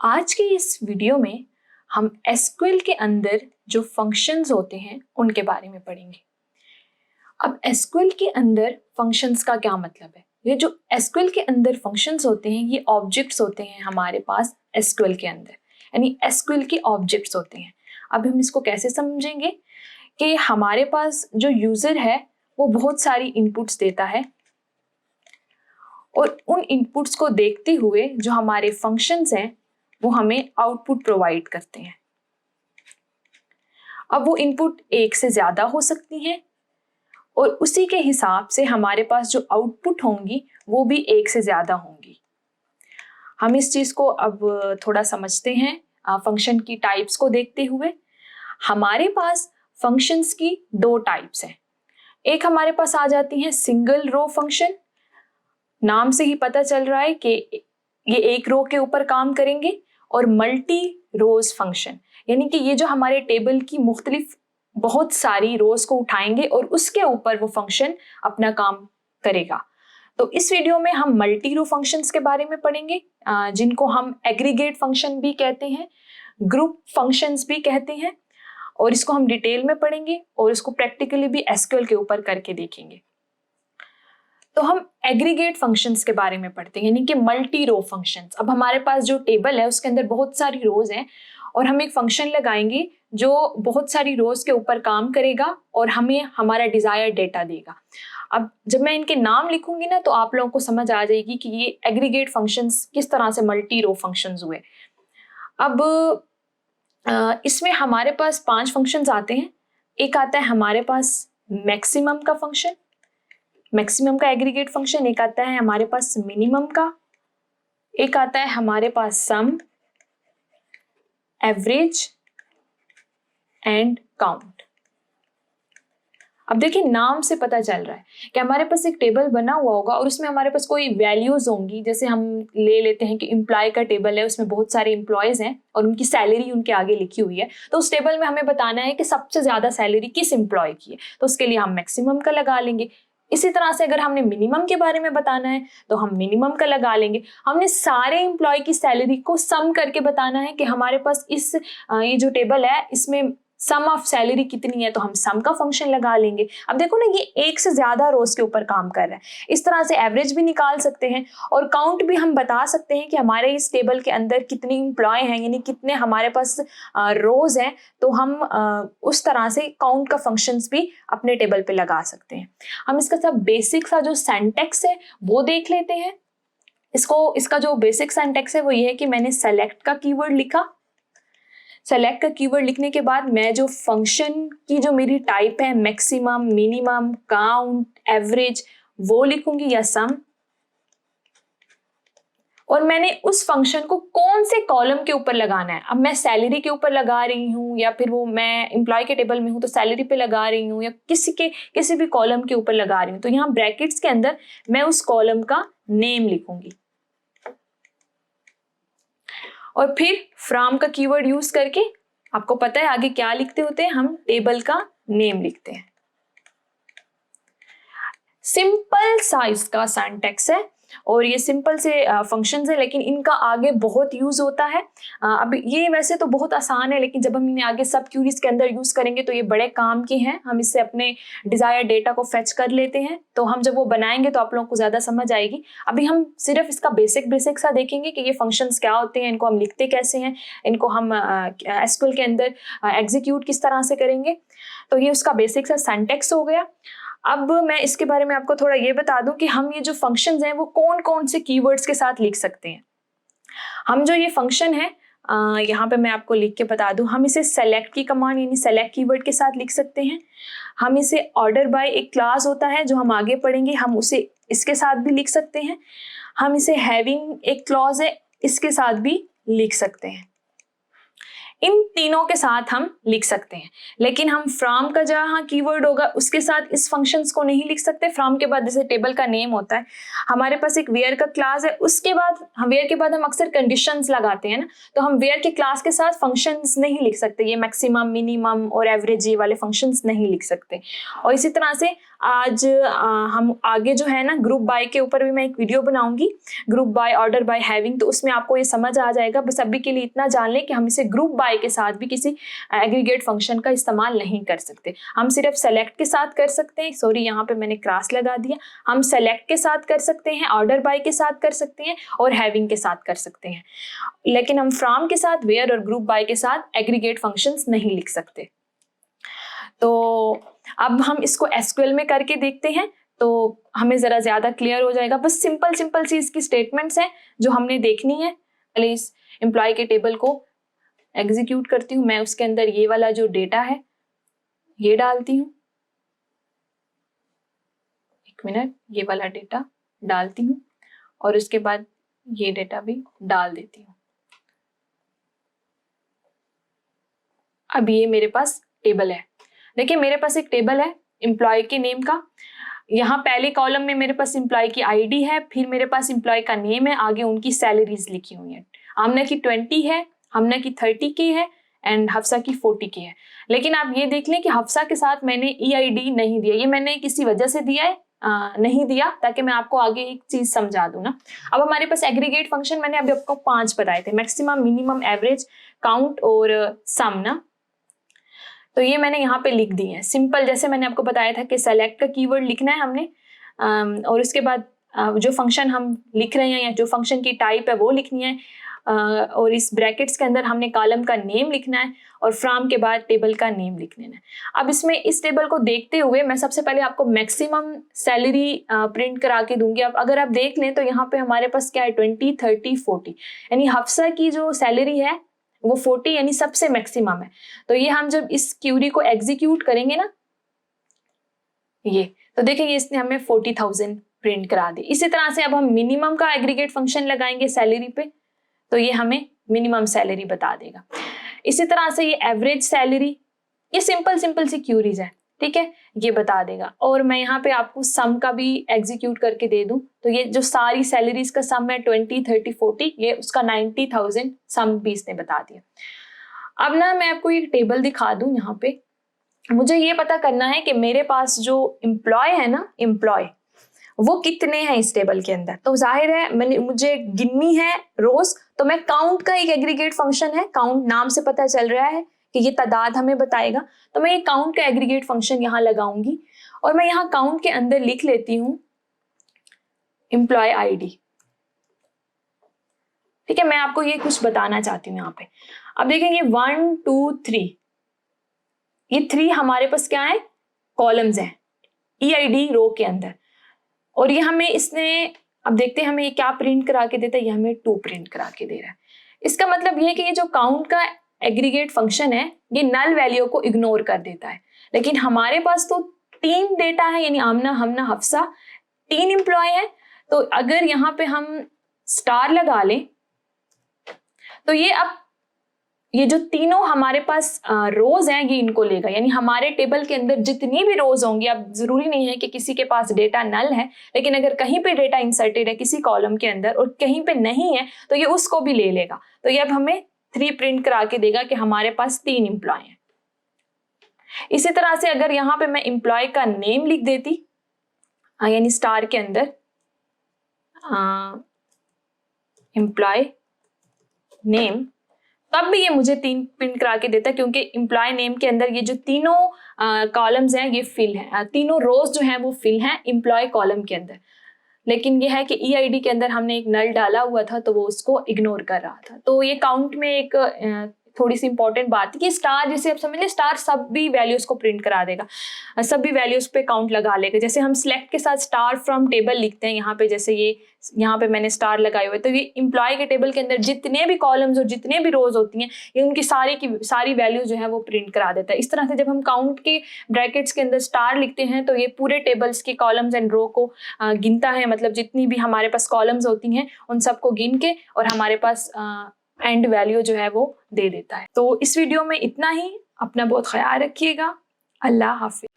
आज के इस वीडियो में हम एसक्यूएल के अंदर जो फंक्शंस होते हैं उनके बारे में पढ़ेंगे। अब एसक्यूएल के अंदर फंक्शंस का क्या मतलब है? ये जो एसक्यूएल के अंदर फंक्शंस होते हैं ये ऑब्जेक्ट्स होते हैं हमारे पास एसक्यूएल के अंदर, यानी एसक्यूएल के ऑब्जेक्ट्स होते हैं। अब हम इसको कैसे समझेंगे कि हमारे पास जो यूजर है वो बहुत सारी इनपुट्स देता है और उन इनपुट्स को देखते हुए जो हमारे फंक्शंस हैं वो हमें आउटपुट प्रोवाइड करते हैं। अब वो इनपुट एक से ज्यादा हो सकती हैं और उसी के हिसाब से हमारे पास जो आउटपुट होंगी वो भी एक से ज्यादा होंगी। हम इस चीज को अब थोड़ा समझते हैं फंक्शन की टाइप्स को देखते हुए। हमारे पास फंक्शंस की दो टाइप्स हैं। एक हमारे पास आ जाती है सिंगल रो फंक्शन। नाम से ही पता चल रहा है कि ये एक रो के ऊपर काम करेंगे। और मल्टी रोज फंक्शन, यानी कि ये जो हमारे टेबल की मुख्तलिफ बहुत सारी रोज को उठाएंगे और उसके ऊपर वो फंक्शन अपना काम करेगा। तो इस वीडियो में हम मल्टी रो फंक्शंस के बारे में पढ़ेंगे, जिनको हम एग्रीगेट फंक्शन भी कहते हैं, ग्रुप फंक्शंस भी कहते हैं, और इसको हम डिटेल में पढ़ेंगे और इसको प्रैक्टिकली भी एसक्यूएल के ऊपर करके देखेंगे। तो हम एग्रीगेट फंक्शंस के बारे में पढ़ते हैं, यानी कि मल्टी रो फंक्शंस। अब हमारे पास जो टेबल है उसके अंदर बहुत सारी रोज हैं और हम एक फंक्शन लगाएंगे जो बहुत सारी रोज के ऊपर काम करेगा और हमें हमारा डिजायर डेटा देगा। अब जब मैं इनके नाम लिखूंगी ना तो आप लोगों को समझ आ जाएगी कि ये एग्रीगेट फंक्शंस किस तरह से मल्टी रो फंक्शंस हुए। अब इसमें हमारे पास 5 फंक्शंस आते हैं। एक आता है हमारे पास मैक्सिमम का फंक्शन, मैक्सिमम का एग्रीगेट फंक्शन। एक आता है हमारे पास मिनिमम का। एक आता है हमारे पास सम, एवरेज एंड काउंट। अब देखिए नाम से पता चल रहा है कि हमारे पास एक टेबल बना हुआ होगा और उसमें हमारे पास कोई वैल्यूज होंगी। जैसे हम ले लेते हैं कि एम्प्लॉय का टेबल है, उसमें बहुत सारे एम्प्लॉयज हैं और उनकी सैलरी उनके आगे लिखी हुई है। तो उस टेबल में हमें बताना है कि सबसे ज्यादा सैलरी किस एम्प्लॉय की है, तो उसके लिए हम मैक्सिमम का लगा लेंगे। इसी तरह से अगर हमने मिनिमम के बारे में बताना है तो हम मिनिमम का लगा लेंगे। हमने सारे एम्प्लॉय की सैलरी को सम करके बताना है कि हमारे पास ये जो टेबल है इसमें सम ऑफ सैलरी कितनी है, तो हम सम का फंक्शन लगा लेंगे। अब देखो ना ये एक से ज्यादा रोज के ऊपर काम कर रहा है। इस तरह से एवरेज भी निकाल सकते हैं और काउंट भी हम बता सकते हैं कि हमारे इस टेबल के अंदर कितने एम्प्लॉय हैं, यानी कितने हमारे पास रोज हैं। तो हम उस तरह से काउंट का फंक्शंस भी अपने टेबल पे लगा सकते हैं। हम इसका सब बेसिक सा जो सिंटैक्स है वो देख लेते हैं। इसका जो बेसिक सिंटैक्स है वो ये है कि मैंने सेलेक्ट का कीवर्ड लिखा। सेलेक्ट का कीवर्ड लिखने के बाद मैं जो फंक्शन की जो मेरी टाइप है मैक्सिमम, मिनिमम, काउंट, एवरेज, वो लिखूंगी या सम। और मैंने उस फंक्शन को कौन से कॉलम के ऊपर लगाना है। अब मैं सैलरी के ऊपर लगा रही हूँ या फिर वो मैं एम्प्लॉय के टेबल में हूँ तो सैलरी पे लगा रही हूँ या किसी भी कॉलम के ऊपर लगा रही हूँ, तो यहाँ ब्रैकेट्स के अंदर मैं उस कॉलम का नेम लिखूंगी। और फिर फ्रॉम का कीवर्ड यूज करके आपको पता है आगे क्या लिखते होते हैं, हम टेबल का नेम लिखते हैं। सिंपल साइज का सिंटैक्स है और ये सिंपल से फंक्शंस है, लेकिन इनका आगे बहुत यूज होता है। अब ये वैसे तो बहुत आसान है, लेकिन जब हम इन्हें आगे सब क्यूरीज के अंदर यूज करेंगे तो ये बड़े काम के हैं। हम इससे अपने डिजायर डेटा को फेच कर लेते हैं, तो हम जब वो बनाएंगे तो आप लोगों को ज्यादा समझ आएगी। अभी हम सिर्फ इसका बेसिक सा देखेंगे कि ये फंक्शंस क्या होते हैं, इनको हम लिखते कैसे हैं, इनको हम एसक्यूएल के अंदर एग्जीक्यूट किस तरह से करेंगे। तो ये उसका बेसिक सा सिंटैक्स हो गया। अब मैं इसके बारे में आपको थोड़ा ये बता दूं कि हम ये जो फंक्शंस हैं वो कौन कौन से कीवर्ड्स के साथ लिख सकते हैं। हम जो ये फंक्शन है यहाँ पे मैं आपको लिख के बता दूं, हम इसे सेलेक्ट की कमांड यानी सेलेक्ट कीवर्ड के साथ लिख सकते हैं। हम इसे ऑर्डर बाय एक क्लास होता है जो हम आगे पढ़ेंगे, हम उसे इसके साथ भी लिख सकते हैं। हम इसे हैविंग एक क्लॉज है इसके साथ भी लिख सकते हैं। इन तीनों के साथ हम लिख सकते हैं, लेकिन हम फ्रॉम का जहाँ कीवर्ड होगा उसके साथ इस फंक्शंस को नहीं लिख सकते। फ्रॉम के बाद जैसे टेबल का नेम होता है, हमारे पास एक वेयर का क्लास है, उसके बाद हम वेयर के बाद हम अक्सर कंडीशंस लगाते हैं ना, तो हम वेयर के क्लास के साथ फंक्शंस नहीं लिख सकते। ये मैक्सिमम, मिनिमम और एवरेज ये वाले फंक्शंस नहीं लिख सकते। और इसी तरह से आज हम आगे जो है ना ग्रुप बाय के ऊपर भी मैं एक वीडियो बनाऊंगी, group by, order by, having, तो उसमें आपको ये समझ आ जाएगा। बस अभी के लिए इतना जान लें कि हम इसे ग्रुप बाय के साथ भी किसी एग्रीगेट फंक्शन का इस्तेमाल नहीं कर सकते। हम सिर्फ सेलेक्ट के साथ कर सकते हैं, सॉरी यहाँ पे मैंने क्रॉस लगा दिया, हम सेलेक्ट के साथ कर सकते हैं, ऑर्डर बाय के साथ कर सकते हैं और हैविंग के साथ कर सकते हैं, लेकिन हम फ्रॉम के साथ, वेयर और ग्रुप बाय के साथ एग्रीगेट फंक्शंस नहीं लिख सकते। तो अब हम इसको एसक्यूएल में करके देखते हैं तो हमें जरा ज्यादा क्लियर हो जाएगा। बस सिंपल सिंपल सी इसकी स्टेटमेंट्स हैं जो हमने देखनी है। पहले इस एम्प्लॉय के टेबल को एग्जीक्यूट करती हूँ, मैं उसके अंदर ये वाला जो डेटा है ये डालती हूँ, एक मिनट, ये वाला डेटा डालती हूँ और उसके बाद ये डेटा भी डाल देती हूँ। अब ये मेरे पास टेबल है। देखिए मेरे पास एक टेबल है एम्प्लॉय के नेम का। यहाँ पहले कॉलम में मेरे पास एम्प्लॉय की आईडी है, फिर मेरे पास एम्प्लॉय का नेम है, आगे उनकी सैलरीज लिखी हुई है। आमना की 20 है, हमना की 30K है एंड हफ्सा की 40K है। लेकिन आप ये देख लें कि हफ्सा के साथ मैंने EID नहीं दिया, ये मैंने किसी वजह से दिया है, नहीं दिया, ताकि मैं आपको आगे एक चीज समझा दूं ना। अब हमारे पास एग्रीगेट फंक्शन मैंने अभी आपको 5 बताए थे, मैक्सिमम, मिनिमम, एवरेज, काउंट और सम ना। तो ये मैंने यहाँ पे लिख दी है सिंपल, जैसे मैंने आपको बताया था कि सेलेक्ट का कीवर्ड लिखना है हमने, और उसके बाद जो फंक्शन हम लिख रहे हैं या जो फंक्शन की टाइप है वो लिखनी है, और इस ब्रैकेट्स के अंदर हमने कॉलम का नेम लिखना है और फ्रॉम के बाद टेबल का नेम लिख लेना है। अब इसमें इस टेबल को देखते हुए मैं सबसे पहले आपको मैक्सिमम सैलरी प्रिंट करा के दूंगी। अब अगर आप देख लें तो यहाँ पे हमारे पास क्या है, 20, 30, 40, यानी हफ्सा की जो सैलरी है वो 40 यानी सबसे मैक्सिमम है। तो ये हम जब इस क्यूरी को एग्जीक्यूट करेंगे ना, ये तो देखेंगे इसने हमें 40,000 प्रिंट करा दी। इसी तरह से अब हम मिनिमम का एग्रीगेट फंक्शन लगाएंगे सैलरी पे, तो ये हमें मिनिमम सैलरी बता देगा। इसी तरह से ये एवरेज सैलरी, ये सिंपल सिंपल सी क्यूरीज है, ठीक है, ये बता देगा। और मैं यहाँ पे आपको सम का भी एग्जीक्यूट करके दे दूं तो ये जो सारी सैलरीज का सम है 20, 30, 40, ये उसका 90,000 सम भी इसने बता दिया। अब ना मैं आपको ये टेबल दिखा दूं, यहाँ पे मुझे ये पता करना है कि मेरे पास जो एम्प्लॉय है ना, एम्प्लॉय वो कितने हैं इस टेबल के अंदर। तो जाहिर है मुझे गिननी है रोज, तो मैं काउंट का एक एग्रीगेट फंक्शन है, काउंट नाम से पता चल रहा है कि ये तादाद हमें बताएगा, तो मैं ये काउंट का एग्रीगेट फंक्शन यहाँ लगाऊंगी और मैं यहाँ काउंट के अंदर लिख लेती हूँ एम्प्लॉय आईडी। ठीक है, मैं आपको ये कुछ बताना चाहती हूँ यहाँ पे। अब देखेंगे 1, 2, 3, ये 3 हमारे पास क्या है, कॉलम्स हैं EID रो के अंदर, और ये हमें इसने, अब देखते हैं हमें ये क्या प्रिंट करा के देता है, ये हमें 2 प्रिंट करा के दे रहा है। इसका मतलब ये है कि ये जो काउंट का एग्रीगेट फंक्शन है ये नल वैल्यू को इग्नोर कर देता है। लेकिन हमारे पास तो 3 डेटा है, यानी आमना, हमना, हफ्सा, 3 एम्प्लॉय है, तो अगर यहाँ पे हम स्टार लगा लें तो ये अब ये जो तीनों हमारे पास रोज हैं ये इनको लेगा, यानी हमारे टेबल के अंदर जितनी भी रोज होंगी, अब जरूरी नहीं है कि किसी के पास डेटा नल है, लेकिन अगर कहीं पे डेटा इंसर्टेड है किसी कॉलम के अंदर और कहीं पे नहीं है तो ये उसको भी ले लेगा। तो ये अब हमें 3 प्रिंट करा के देगा कि हमारे पास 3 एम्प्लॉय हैं। इसी तरह से अगर यहाँ पे मैं एम्प्लॉय का नेम लिख देती, यानी स्टार के अंदर एम्प्लॉय नेम, तब भी ये मुझे 3 प्रिंट करा के देता है, क्योंकि एम्प्लॉय नेम के अंदर ये जो तीनों कॉलम्स हैं ये फिल हैं, तीनों रोज जो हैं वो फिल हैं एम्प्लॉय कॉलम के अंदर। लेकिन ये है कि EID के अंदर हमने एक नल डाला हुआ था तो वो उसको इग्नोर कर रहा था। तो ये काउंट में एक थोड़ी सी इंपॉर्टेंट बात है कि स्टार, जैसे आप समझ लें स्टार सब भी वैल्यूज को प्रिंट करा देगा, सब भी वैल्यूज पे काउंट लगा लेगा। जैसे हम सिलेक्ट के साथ स्टार फ्रॉम टेबल लिखते हैं, यहाँ पे जैसे ये यहाँ पे मैंने स्टार लगाए हुए, तो ये एम्प्लॉय के टेबल के अंदर जितने भी कॉलम्स और जितने भी रोज होती हैं ये उनकी सारी वैल्यूज जो है वो प्रिंट करा देता है। इस तरह से जब हम काउंट के ब्रैकेट्स के अंदर स्टार लिखते हैं तो ये पूरे टेबल्स के कॉलम्स एंड रो को गिनता है, मतलब जितनी भी हमारे पास कॉलम्स होती हैं उन सबको गिन के और हमारे पास एंड वैल्यू जो है वो दे देता है। तो इस वीडियो में इतना ही, अपना बहुत ख्याल रखिएगा, अल्लाह हाफिज।